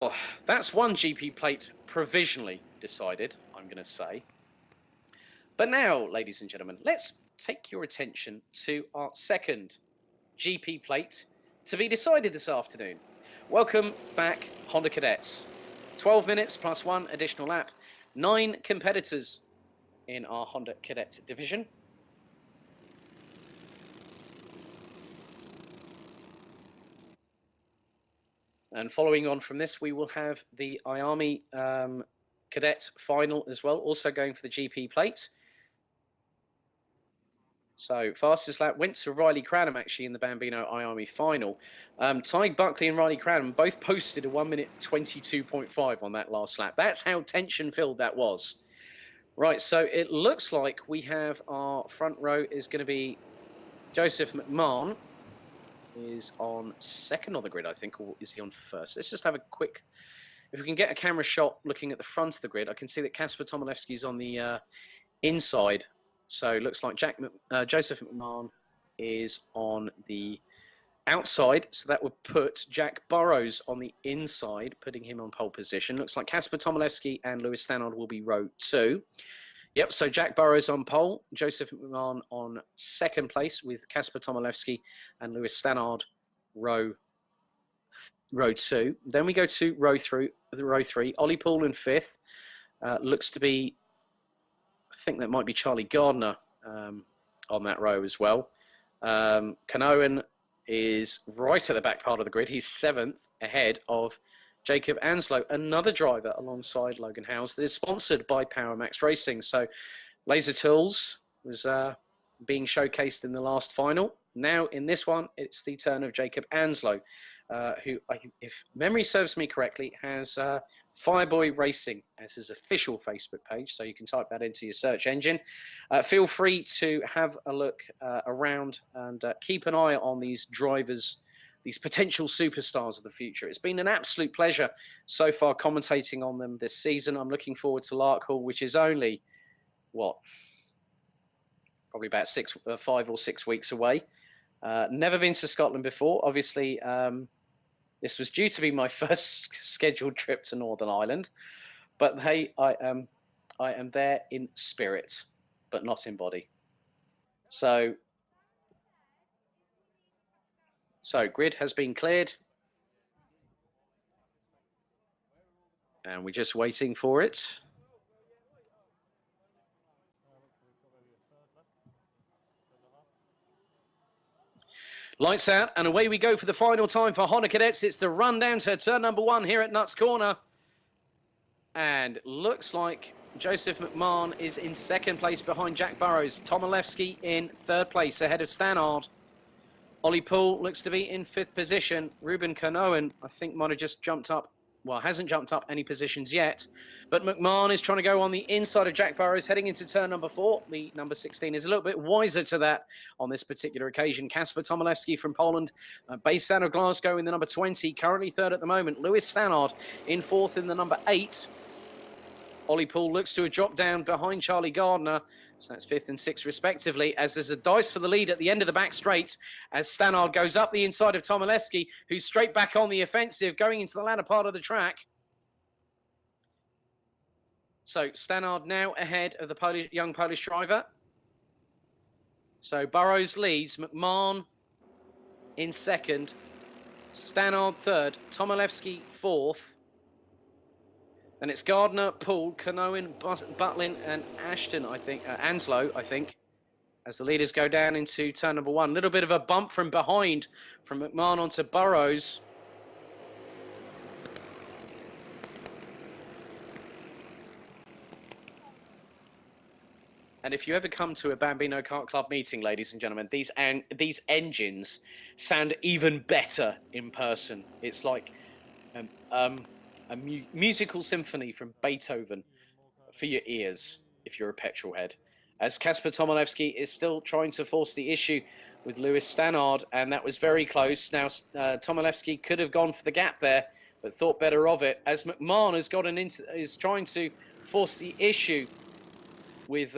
Well, that's one GP plate provisionally decided, I'm going to say. But now, ladies and gentlemen, let's take your attention to our second GP plate to be decided this afternoon. Welcome back, Honda Cadets. 12 minutes plus one additional lap. 9 competitors in our Honda Cadet division. And following on from this, we will have the IARMY Cadet final as well, also going for the GP plate. So fastest lap went to Riley Cranham actually in the Bambino IARMY final. Ty Buckley and Riley Cranham both posted a 1 minute 22.5 on that last lap. That's how tension-filled that was. Right, so it looks like we have our front row is going to be Joseph McMahon is on second on the grid, I think, or is he on first? Let's just have a quick, if we can get a camera shot looking at the front of the grid, I can see that Kasper Tomilewski is on the inside. So it looks like Joseph McMahon is on the outside. So that would put Jack Burrows on the inside, putting him on pole position. Looks like Kasper Tomilewski and Lewis Stannard will be row 2. Yep, so Jack Burrows on pole, Joseph McMahon on second place with Kasper Tomilewski and Lewis Stannard row 2. Then we go to row 3. Ollie Poole in 5th. Looks to be, I think that might be Charlie Gardner on that row as well. Canoan is right at the back part of the grid. He's 7th ahead of Jacob Anslow, another driver alongside Logan Howes that is sponsored by Power Max Racing. So Laser Tools was being showcased in the last final. Now in this one, it's the turn of Jacob Anslow, who, if memory serves me correctly, has Fireboy Racing as his official Facebook page. So you can type that into your search engine. Feel free to have a look around and keep an eye on these drivers, these potential superstars of the future. It's been an absolute pleasure so far commentating on them this season. I'm looking forward to Larkhall, which is only, what, probably about 5 or 6 weeks away. Never been to Scotland before. Obviously, this was due to be my first scheduled trip to Northern Ireland. But hey, I am there in spirit, but not in body. So grid has been cleared. And we're just waiting for it. Lights out, and away we go for the final time for Honda Cadets. It's the run down to turn number 1 here at Nuts Corner. And looks like Joseph McMahon is in second place behind Jack Burrows. Tomilewski in third place ahead of Stannard. Ollie Poole looks to be in 5th position. Ruben Canoan, I think, might have just jumped up. Well, hasn't jumped up any positions yet. But McMahon is trying to go on the inside of Jack Burrows, heading into turn number 4. The number 16 is a little bit wiser to that on this particular occasion. Kasper Tomilewski from Poland, based out of Glasgow in the number 20. Currently 3rd at the moment. Lewis Stannard in 4th in the number 8. Ollie Poole looks to have dropped down behind Charlie Gardner. So that's 5th and 6th respectively, as there's a dice for the lead at the end of the back straight as Stannard goes up the inside of Tomilewski, who's straight back on the offensive going into the latter part of the track. So Stannard now ahead of the young Polish driver. So Burrows leads, McMahon in 2nd, Stannard 3rd, Tomilewski 4th. And it's Gardner, Poole, Canoan, Butlin, and Ashton, I think, Anslow, I think, as the leaders go down into turn number 1. A little bit of a bump from behind from McMahon onto Burrows. And if you ever come to a Bambino Kart Club meeting, ladies and gentlemen, these engines sound even better in person. It's like a musical symphony from Beethoven for your ears, if you're a petrol head. As Kasper Tomilewski is still trying to force the issue with Lewis Stannard, and that was very close. Now, Tomilewski could have gone for the gap there, but thought better of it, as McMahon has is trying to force the issue with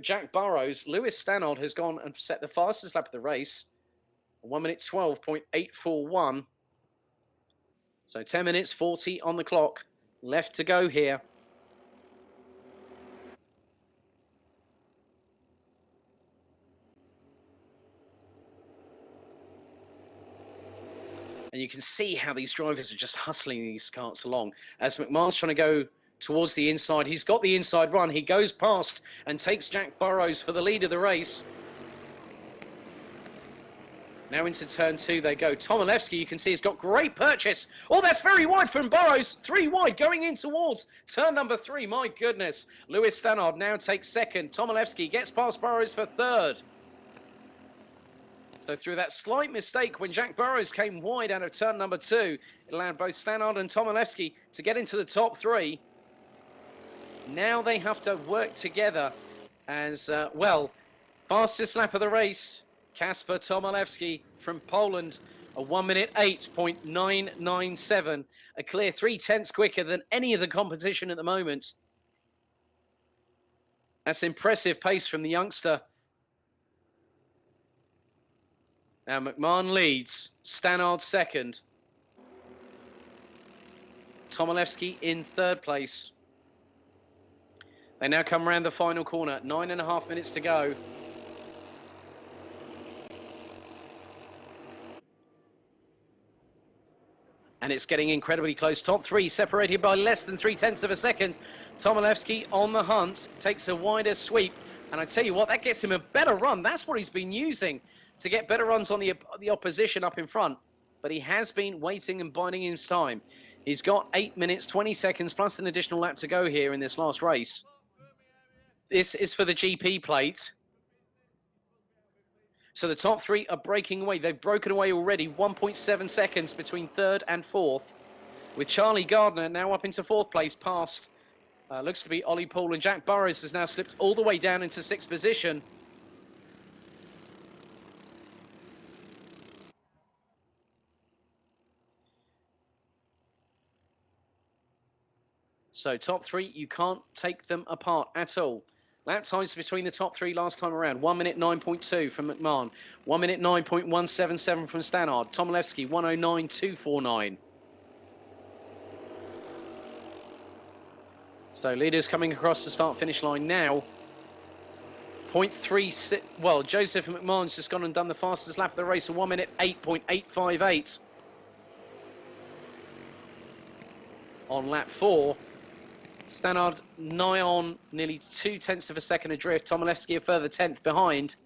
Jack Burrows. Lewis Stannard has gone and set the fastest lap of the race, 1 minute 12.841. So 10 minutes, 40 on the clock. Left to go here. And you can see how these drivers are just hustling these carts along. As McMahon's trying to go towards the inside. He's got the inside run. He goes past and takes Jack Burrows for the lead of the race. Now into turn 2 they go. Tomilewski, you can see, has got great purchase. Oh, that's very wide from Burrows. 3 wide going in towards turn number 3. My goodness. Lewis Stannard now takes second. Tomilewski gets past Burrows for third. So through that slight mistake when Jack Burrows came wide out of turn number 2, it allowed both Stannard and Tomilewski to get into the top 3. Now they have to work together as, well, fastest lap of the race. Kasper Tomilewski from Poland, a 1 minute 8.997, a clear 3/10 quicker than any of the competition at the moment. That's impressive pace from the youngster. Now McMahon leads, Stannard second. Tomilewski in third place. They now come around the final corner, 9.5 minutes to go. And it's getting incredibly close. Top 3 separated by less than 0.3 of a second. Tomilewski on the hunt, takes a wider sweep. And I tell you what, that gets him a better run. That's what he's been using to get better runs on the opposition up in front. But he has been waiting and biding his time. He's got 8 minutes, 20 seconds plus an additional lap to go here in this last race. This is for the GP plate. So the top 3 are breaking away. They've broken away already. 1.7 seconds between third and fourth. With Charlie Gardner now up into fourth place past, looks to be Ollie Poole, and Jack Burrows has now slipped all the way down into sixth position. So top 3, you can't take them apart at all. Lap times between the top 3 last time around. 1 minute 9.2 from McMahon. 1 minute 9.177 from Stannard. Tomilewski 109.249. So leaders coming across the start-finish line now. 0.36. Well, Joseph McMahon's just gone and done the fastest lap of the race. 1 minute 8.858. On lap 4. Stannard nigh on, nearly 0.2 of a second adrift. Tomilewski a further 10th behind.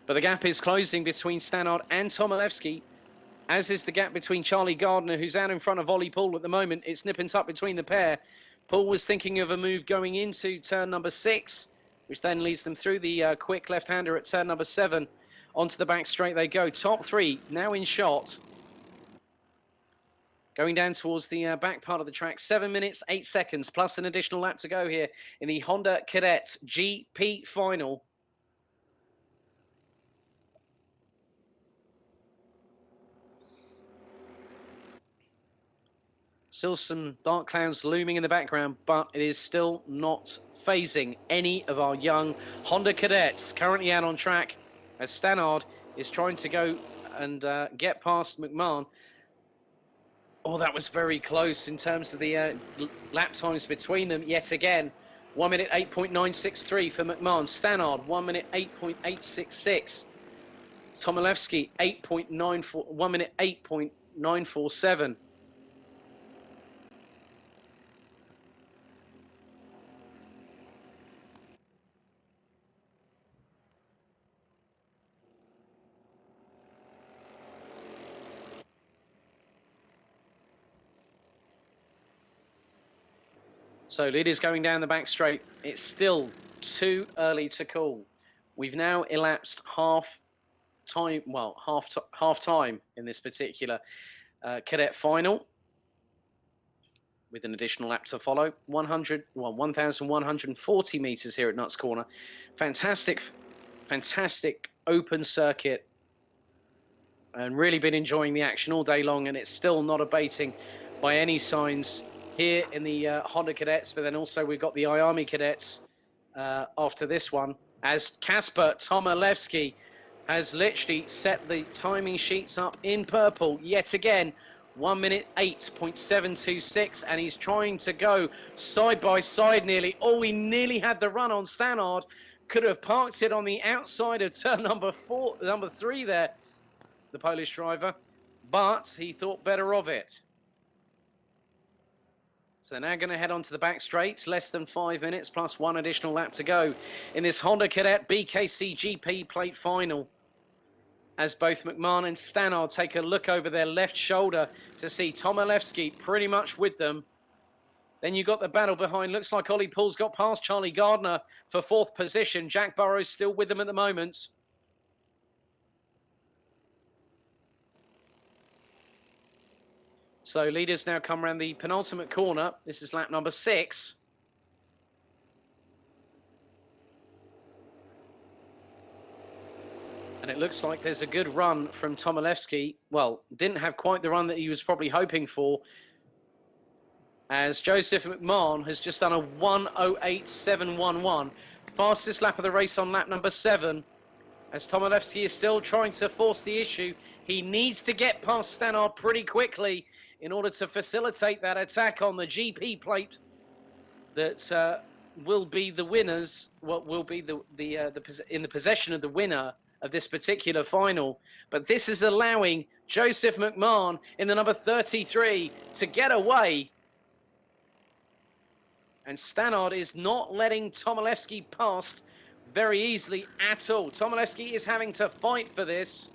But the gap is closing between Stannard and Tomilewski, as is the gap between Charlie Gardner, who's out in front of Ollie Poole at the moment. It's nip and tuck between the pair. Poole was thinking of a move going into turn number 6, which then leads them through the quick left-hander at turn number 7. Onto the back straight they go. Top 3 now in shot. Going down towards the back part of the track, 7 minutes, 8 seconds, plus an additional lap to go here in the Honda Cadet GP final. Still some dark clouds looming in the background, but it is still not phasing any of our young Honda Cadets currently out on track, as Stannard is trying to go and get past McMahon. Oh, that was very close in terms of the lap times between them yet again. 1 minute 8.963 for McMahon. Stannard, 1 minute 8.866. Tomilewski, 1 minute 8.947. So leaders going down the back straight. It's still too early to call. We've now elapsed half time in this particular cadet final, with an additional lap to follow. 1,140 meters here at Nuts Corner. Fantastic open circuit, and really been enjoying the action all day long, and it's still not abating by any signs here in the Honda Cadets, but then also we've got the IAMI Cadets after this one, as Kasper Tomilewski has literally set the timing sheets up in purple yet again. 1 minute 8.726, and he's trying to go side by side nearly. Oh, he nearly had the run on Stannard. Could have parked it on the outside of turn number 3 there, the Polish driver, but he thought better of it. So they're now going to head on to the back straight. Less than 5 minutes plus 1 additional lap to go in this Honda Cadet BKC GP plate final, as both McMahon and Stannard take a look over their left shoulder to see Tomaszewski pretty much with them. Then you got the battle behind. Looks like Ollie Pool's got past Charlie Gardner for 4th position. Jack Burrows still with them at the moment. So leaders now come around the penultimate corner. This is lap number 6. And it looks like there's a good run from Tomaszewski. Well, didn't have quite the run that he was probably hoping for, as Joseph McMahon has just done a 1:08.711. Fastest lap of the race on lap number 7, as Tomaszewski is still trying to force the issue. He needs to get past Stannard pretty quickly in order to facilitate that attack on the GP plate that will be the winners, what will be in the possession of the winner of this particular final. But this is allowing Joseph McMahon in the number 33 to get away. And Stannard is not letting Tomaszewski past very easily at all. Tomaszewski is having to fight for this.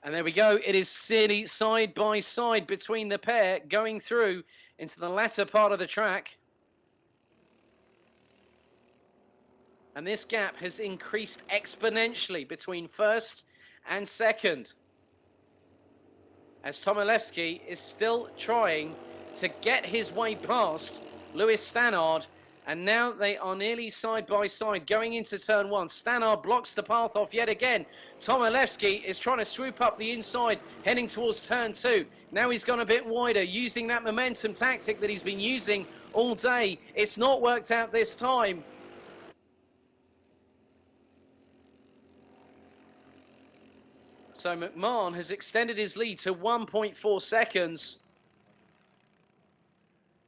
And there we go. It is silly side by side between the pair going through into the latter part of the track. And this gap has increased exponentially between first and second, as Tomaszewski is still trying to get his way past Lewis Stannard. And now they are nearly side by side going into turn 1. Stannard blocks the path off yet again. Tomaszewski is trying to swoop up the inside, heading towards turn 2. Now he's gone a bit wider, using that momentum tactic that he's been using all day. It's not worked out this time. So McMahon has extended his lead to 1.4 seconds.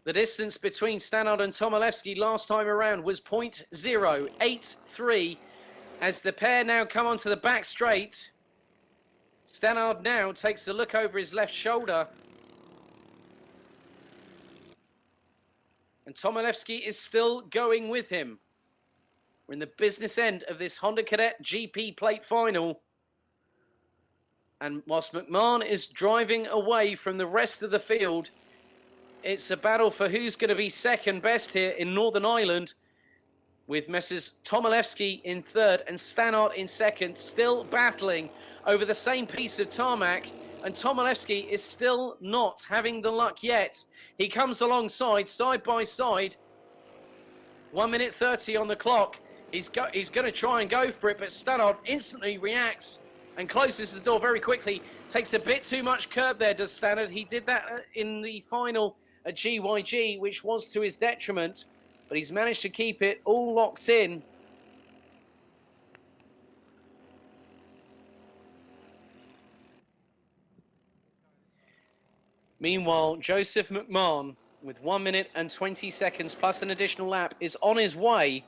The distance between Stannard and Tomaszewski last time around was 0.083. As the pair now come onto the back straight, Stannard now takes a look over his left shoulder. And Tomaszewski is still going with him. We're in the business end of this Honda Cadet GP plate final. And whilst McMahon is driving away from the rest of the field, it's a battle for who's going to be second best here in Northern Ireland, with Messrs. Tomaszewski in third and Stannard in second, still battling over the same piece of tarmac. And Tomaszewski is still not having the luck yet. He comes alongside, side by side. 1 minute 30 on the clock. He's going to try and go for it, but Stannard instantly reacts and closes the door very quickly. Takes a bit too much curb there, does Stannard. He did that in the final at GYG, which was to his detriment, but he's managed to keep it all locked in. Meanwhile, Joseph McMahon, with 1 minute and 20 seconds plus an additional lap, is on his way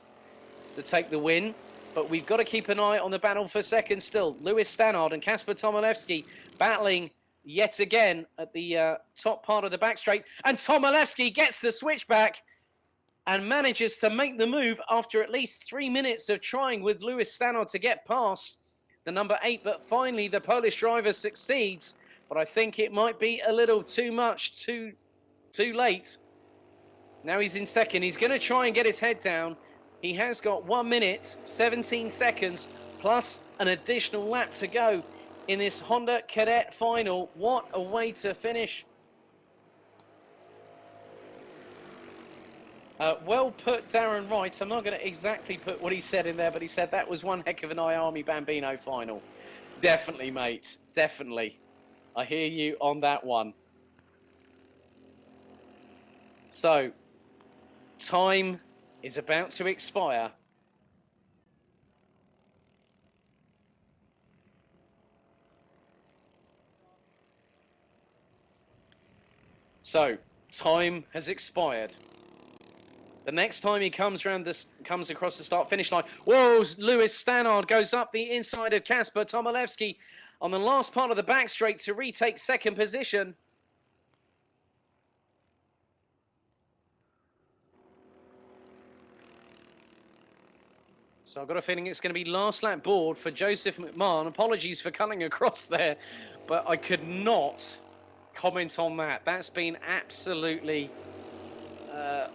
to take the win. But we've got to keep an eye on the battle for second still. Lewis Stannard and Kasper Tomaszewski battling yet again at the top part of the back straight. And Tomaszewski gets the switchback and manages to make the move after at least 3 minutes of trying with Lewis Stannard to get past the number 8. But finally, the Polish driver succeeds. But I think it might be a little too much, too late. Now he's in second. He's going to try and get his head down. He has got 1 minute, 17 seconds, plus an additional lap to go in this Honda Cadet final. What a way to finish. Well put, Darren Wright. I'm not going to exactly put what he said in there, but he said that was one heck of an Army Bambino final. Definitely, mate. Definitely. I hear you on that one. So, time is about to expire. So, time has expired. The next time he comes across the start-finish line, whoa, Lewis Stannard goes up the inside of Kasper Tomilewski on the last part of the back straight to retake second position. So I've got a feeling it's going to be last lap board for Joseph McMahon. Apologies for cutting across there, but I could not comment on that. That's been absolutely,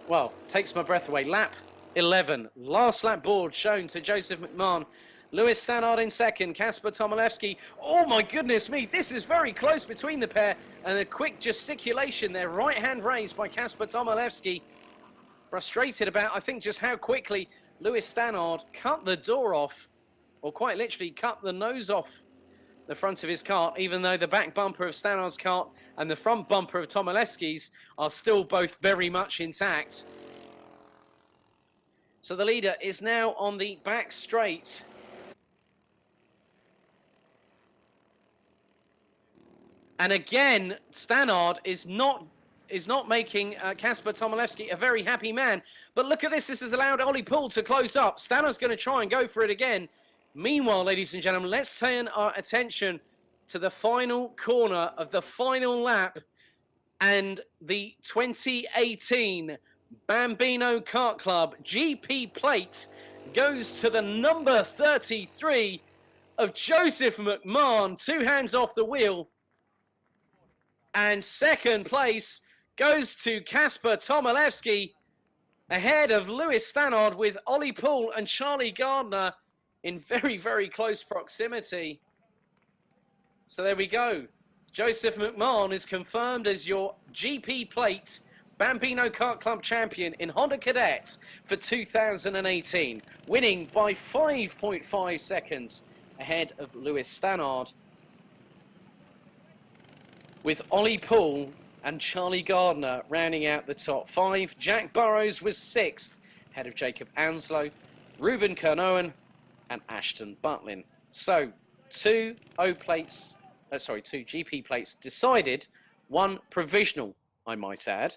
well, takes my breath away. Lap 11, last lap board shown to Joseph McMahon. Lewis Stannard in second, Kasper Tomilewski. Oh my goodness me, this is very close between the pair, and a quick gesticulation there, right hand raised by Kasper Tomilewski. Frustrated about, I think, just how quickly Lewis Stannard cut the door off, or quite literally cut the nose off the front of his kart, even though the back bumper of Stannard's kart and the front bumper of Tomilewski's are still both very much intact. So the leader is now on the back straight. And again, Stannard is not making Kasper Tomilewski a very happy man. But look at this. This has allowed Ollie Poole to close up. Stannard's going to try and go for it again. Meanwhile, ladies and gentlemen, let's turn our attention to the final corner of the final lap. And the 2018 Bambino Kart Club GP plate goes to the number 33 of Joseph McMahon. 2 hands off the wheel. And second place goes to Kasper Tomilewski, ahead of Lewis Stannard, with Ollie Poole and Charlie Gardner in very, very close proximity. So there we go. Joseph McMahon is confirmed as your GP plate Bambino Kart Club champion in Honda Cadet for 2018, winning by 5.5 seconds ahead of Lewis Stannard, with Ollie Poole and Charlie Gardner rounding out the top 5. Jack Burrows was 6th, ahead of Jacob Anslow, Ruben Kernowen and Ashton Butlin. So, 2 GP plates decided, 1 provisional, I might add.